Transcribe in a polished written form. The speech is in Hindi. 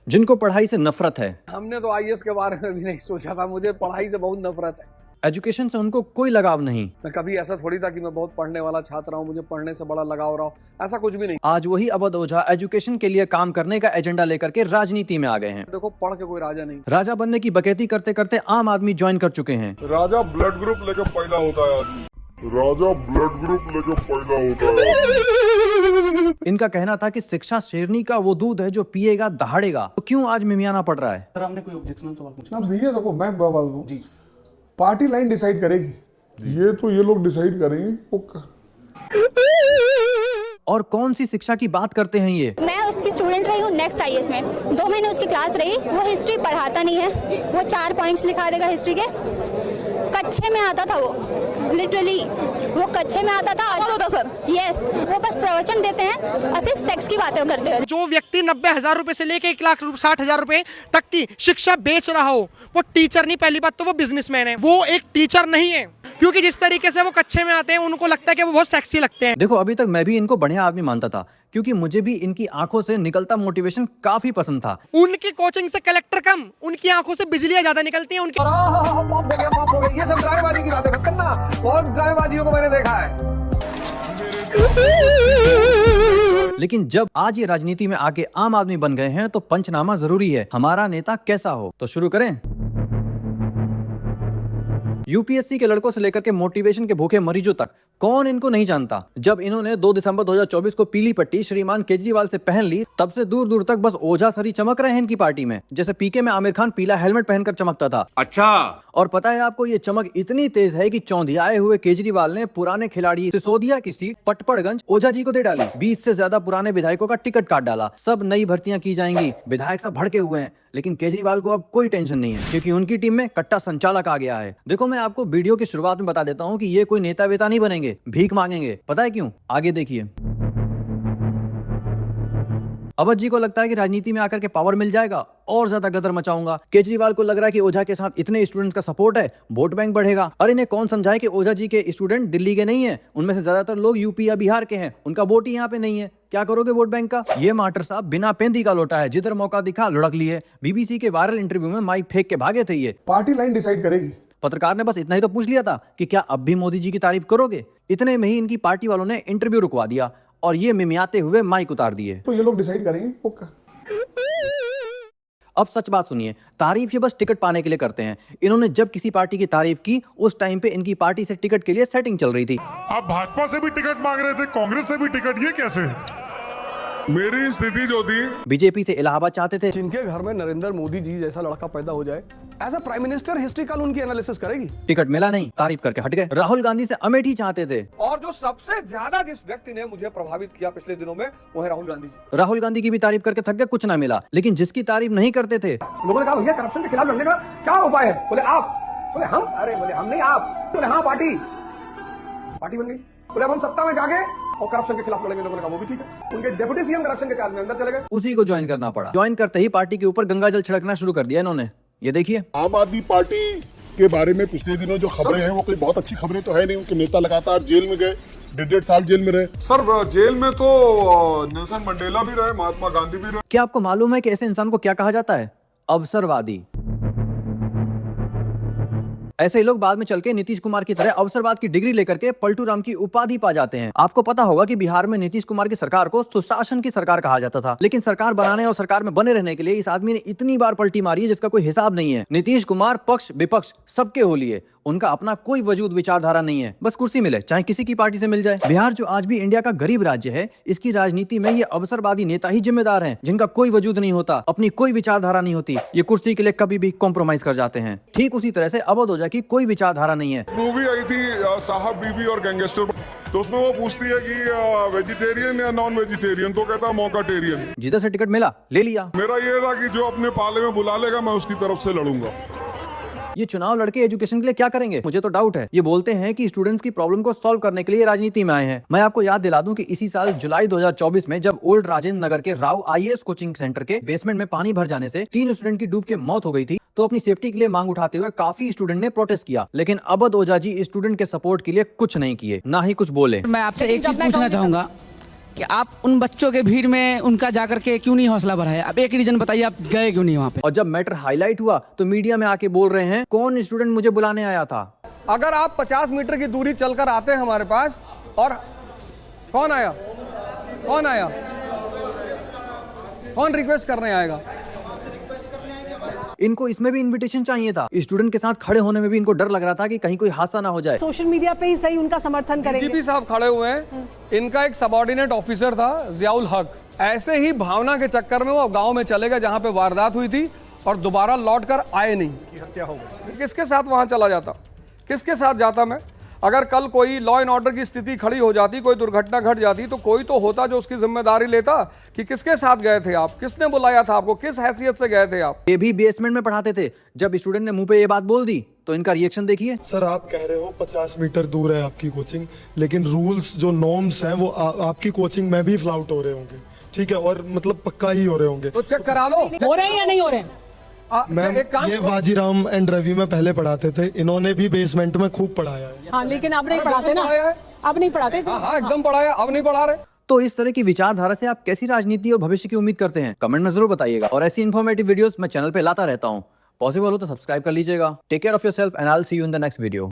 जिनको पढ़ाई से नफरत है। हमने तो आईएएस के बारे में भी नहीं सोचा था, मुझे पढ़ाई से बहुत नफरत है। एजुकेशन से उनको कोई लगाव नहीं। मैं कभी ऐसा थोड़ी था कि मैं बहुत पढ़ने वाला छात्र हूँ, मुझे पढ़ने से बड़ा लगाव रहा हो, ऐसा कुछ भी नहीं। आज वही अवध ओझा एजुकेशन के लिए काम करने का एजेंडा लेकर के राजनीति में आ गए हैं। देखो, पढ़ के कोई राजा नहीं। राजा बनने की बकैती करते करते आम आदमी ज्वाइन कर चुके हैं। राजा ब्लड ग्रुप लेके पैदा होता है आदमी। राजा ब्लड ग्रुप लेके पैदा होता है। इनका कहना था कि शिक्षा शेरनी का वो दूध है जो पिएगा दहाड़ेगा। तो क्यों आज मिमियाना पड़ रहा है? सर, हमने कोई ऑब्जेक्शन सवाल पूछा? ना भैया देखो, मैं बात दूं जी, पार्टी लाइन डिसाइड करेगी। ये लोग डिसाइड करेंगे। और कौन सी शिक्षा की बात करते हैं ये? मैं उसकी स्टूडेंट रही हूँ नेक्स्ट आईएएस में। 2 महीने उसकी क्लास रही। वो हिस्ट्री पढ़ाता नहीं है, वो 4 पॉइंट्स लिखा देगा हिस्ट्री के। कच्चे में आता था वो, लिटरली वो कच्चे में आता था सर। यस, वो बस प्रवचन देते हैं और सिर्फ सेक्स की बातें करते हैं। जो व्यक्ति 90,000 रुपए से लेके 1,60,000 रुपए तक की शिक्षा बेच रहा हो, वो टीचर नहीं, पहली बात तो वो बिजनेसमैन है, वो एक टीचर नहीं है। क्योंकि जिस तरीके से वो कच्चे में आते हैं, उनको लगता है कि वो बहुत सेक्सी लगते हैं। देखो, अभी तक मैं भी इनको बढ़िया आदमी मानता था, क्योंकि मुझे भी इनकी आंखों से निकलता मोटिवेशन काफी पसंद था। उनकी कोचिंग से कलेक्टर कम, उनकी आंखों से बिजलियां ज्यादा निकलती हैं। उनकी बाप हो गया, ये सब ड्रामेबाजी की बातें मत करना। बहुत ड्रामेबाजियों को मैंने देखा है। लेकिन जब आज ये राजनीति में आके आम आदमी बन गए हैं तो पंचनामा जरूरी है। हमारा नेता कैसा हो? तो शुरू करें। यूपीएससी के लड़कों से लेकर के मोटिवेशन के भूखे मरीजों तक कौन इनको नहीं जानता। जब इन्होंने 2 दिसंबर 2024 को पीली पट्टी श्रीमान केजरीवाल से पहन ली, तब से दूर दूर तक बस ओझा सरी चमक रहे हैं इनकी पार्टी में, जैसे पीके में आमिर खान पीला हेलमेट पहनकर चमकता था। अच्छा। और पता है आपको, ये चमक इतनी तेज है कि चौंधियाए हुए केजरीवाल ने पुराने खिलाड़ी सिसोदिया की सीट पटपड़गंज ओझा जी को दे डाली। 20 से ज्यादा पुराने विधायकों का टिकट काट डाला। सब नई भर्तियां की जाएंगी। विधायक सब भड़के हुए हैं, लेकिन केजरीवाल को अब कोई टेंशन नहीं है, क्योंकि उनकी टीम में कट्टा संचालक आ गया है। देखो, मैं आपको वीडियो की शुरुआत में बता देता हूँ कि ये कोई नेता वेता नहीं बनेंगे, भीख मांगेंगे। पता है क्यों? आगे देखिए। अवध जी को लगता है कि राजनीति में आकर के पावर मिल जाएगा और ज्यादा गदर मचाऊंगा। केजरीवाल को लग रहा है कि ओझा के साथ इतने स्टूडेंट्स का सपोर्ट है, वोट बैंक बढ़ेगा। और इन्हें कौन समझाए कि ओझा जी के स्टूडेंट दिल्ली के नहीं है, उनमें से ज्यादातर लोग यूपी या बिहार के हैं, उनका वोट ही यहाँ पे नहीं है। क्या करोगे वोट बैंक का? ये मास्टर साहब बिना पेंदी का लोटा है, जिधर मौका दिखा लुढ़क लिए। बीबीसी के वायरल इंटरव्यू में माइक फेंक के भागे थे ये। पार्टी लाइन डिसाइड करेगी। पत्रकार ने बस इतना ही तो पूछ लिया था कि क्या अब भी मोदी जी की तारीफ करोगे? इतने में ही इनकी पार्टी वालों ने इंटरव्यू रुकवा दिया और ये मिमियाते हुए माइक उतार दिए। तो ये लोग डिसाइड करेंगे। अब सच बात सुनिए, तारीफ ये बस टिकट पाने के लिए करते हैं। इन्होंने जब किसी पार्टी की तारीफ की, उस टाइम पे इनकी पार्टी से टिकट के लिए सेटिंग चल रही थी। आप भाजपा से भी टिकट मांग रहे थे, कांग्रेस से भी टिकट, ये कैसे? मेरी स्थिति जो थी, बीजेपी से इलाहाबाद चाहते थे। जिनके घर में नरेंद्र मोदी जी जैसा लड़का पैदा हो जाए, as a prime minister history कल उनकी एनालिसिस करेगी। टिकट मिला नहीं, तारीफ करके हट गए। राहुल गांधी से अमेठी चाहते थे। और जो सबसे ज्यादा जिस व्यक्ति ने मुझे प्रभावित किया पिछले दिनों में, वो है राहुल गांधी जी। राहुल गांधी की भी तारीफ करके थक गए, कुछ ना मिला। लेकिन जिसकी तारीफ नहीं करते थे, लोगों ने कहा भैया करप्शन के खिलाफ लड़ने का क्या उपाय है? बोले आप, बोले हम, अरे बोले हम नहीं आप, बोले हाँ पार्टी बन गई। बोले अब हम सत्ता में जाके और करप्शन के खिलाफ लड़ेंगे। लोगों ने कहा वो भी ठीक है। उनके डिप्टी सीएम करप्शन के कारण में अंदर चले गए। उसी को ज्वाइन करना पड़ा। ज्वाइन करते ही पार्टी के ऊपर गंगा जल छिड़कना शुरू कर दिया इन्होंने। ये देखिए, आम आदमी पार्टी के बारे में पिछले दिनों जो खबरें हैं वो कोई बहुत अच्छी खबरें तो है नहीं। उनके नेता लगातार जेल में गए, 1.5 साल जेल में रहे। सर, जेल में तो नेल्सन मंडेला भी रहे, महात्मा गांधी भी रहे। क्या आपको मालूम है कि ऐसे इंसान को क्या कहा जाता है? अवसरवादी। ऐसे ही लोग बाद में चल के नीतीश कुमार की तरह अवसरवाद की डिग्री लेकर के पलटू राम की उपाधि पा जाते हैं। आपको पता होगा कि बिहार में नीतीश कुमार की सरकार को सुशासन की सरकार कहा जाता था, लेकिन सरकार बनाने और सरकार में बने रहने के लिए इस आदमी ने इतनी बार पलटी मारी है जिसका कोई हिसाब नहीं है। नीतीश कुमार पक्ष विपक्ष सबके हो लिए, उनका अपना कोई वजूद विचारधारा नहीं है, बस कुर्सी मिले, चाहे किसी की पार्टी से मिल जाए। बिहार जो आज भी इंडिया का गरीब राज्य है, इसकी राजनीति में ये अवसरवादी नेता ही जिम्मेदार हैं, जिनका कोई वजूद नहीं होता, अपनी कोई विचारधारा नहीं होती। ये कुर्सी के लिए कभी भी कॉम्प्रोमाइज कर जाते हैं। ठीक उसी तरह से अवध ओझा की कोई विचारधारा नहीं है। मूवी आई थी साहब बीबी और गैंगस्टर, तो उसमें वो पूछती है कि वेजिटेरियन या नॉन वेजिटेरियन, तो कहता है मौकाटेरियन। जिधर से टिकट मिला ले लिया। मेरा ये था कि जो अपने पाले में बुला लेगा मैं उसकी तरफ से लड़ूंगा। ये चुनाव लड़के एजुकेशन के लिए क्या करेंगे? मुझे तो डाउट है। ये बोलते हैं कि स्टूडेंट्स की प्रॉब्लम को सॉल्व करने के लिए राजनीति में आए हैं। मैं आपको याद दिला दूं कि इसी साल जुलाई 2024 में जब ओल्ड राजेंद्र नगर के राव आईएएस कोचिंग सेंटर के बेसमेंट में पानी भर जाने से 3 स्टूडेंट की डूब के मौत हो गई थी, तो अपनी सेफ्टी के लिए मांग उठाते हुए काफी स्टूडेंट ने प्रोटेस्ट किया, लेकिन अवध ओझा जी स्टूडेंट के सपोर्ट के लिए कुछ नहीं किए, ना ही कुछ बोले। मैं आपसे एक चीज पूछना चाहूंगा कि आप उन बच्चों के भीड़ में उनका जाकर के क्यों नहीं हौसला बढ़ाया? अब एक रीजन बताइए, आप गए क्यों नहीं वहाँ पे? और जब मैटर हाईलाइट हुआ तो मीडिया में आके बोल रहे हैं कौन स्टूडेंट मुझे बुलाने आया था। अगर आप 50 मीटर की दूरी चलकर आते हैं हमारे पास, और कौन आया, कौन रिक्वेस्ट करने आएगा? इनको इसमें भी इनविटेशन चाहिए था। स्टूडेंट के साथ खड़े होने में भी इनको डर लग रहा था कि कहीं कोई हादसा ना हो जाए। सोशल मीडिया पे ही सही उनका समर्थन करेंगे। डीजीपी साहब खड़े हुए हैं, इनका एक सबऑर्डिनेट ऑफिसर था जियाउल हक, ऐसे ही भावना के चक्कर में वो गांव में चले गए जहां पे वारदात हुई थी और दोबारा लौट कर आए नहीं। हत्या हो गई। किसके साथ वहां चला जाता, किसके साथ जाता मैं? अगर कल कोई लॉ एंड ऑर्डर की स्थिति खड़ी हो जाती, कोई दुर्घटना घट जाती, तो कोई तो होता जो उसकी जिम्मेदारी लेता कि किसके साथ गए थे आप, किसने बुलाया था आपको, किस हैसियत से गए थे आप। ये भी बेसमेंट में पढ़ाते थे। जब स्टूडेंट ने मुंह पे ये बात बोल दी तो इनका रिएक्शन देखिए। सर आप कह रहे हो 50 मीटर दूर है आपकी कोचिंग, लेकिन रूल्स जो नॉर्म्स हैं वो आपकी कोचिंग में भी फ्लाउट हो रहे होंगे, ठीक है, और मतलब पक्का ही हो रहे होंगे। तो चेक करा लो, हो रहे हैं या नहीं हो रहे हैं? मैम ये वाजीराम एंड रवि में पहले पढ़ाते थे, इन्होंने भी बेसमेंट में खूब पढ़ाया है। हाँ, लेकिन अब नहीं पढ़ाते ना, अब नहीं पढ़ाते। हाँ एकदम पढ़ाया, अब नहीं पढ़ा रहे। तो इस तरह की विचारधारा से आप कैसी राजनीति और भविष्य की उम्मीद करते हैं? कमेंट में जरूर बताइएगा। और ऐसी इन्फॉर्मेटिव वीडियोस मैं चैनल पे लाता रहता हूँ। पॉसिबल हो तो सब्सक्राइब कर लीजिएगा। Take care of yourself and I will see you in the next video.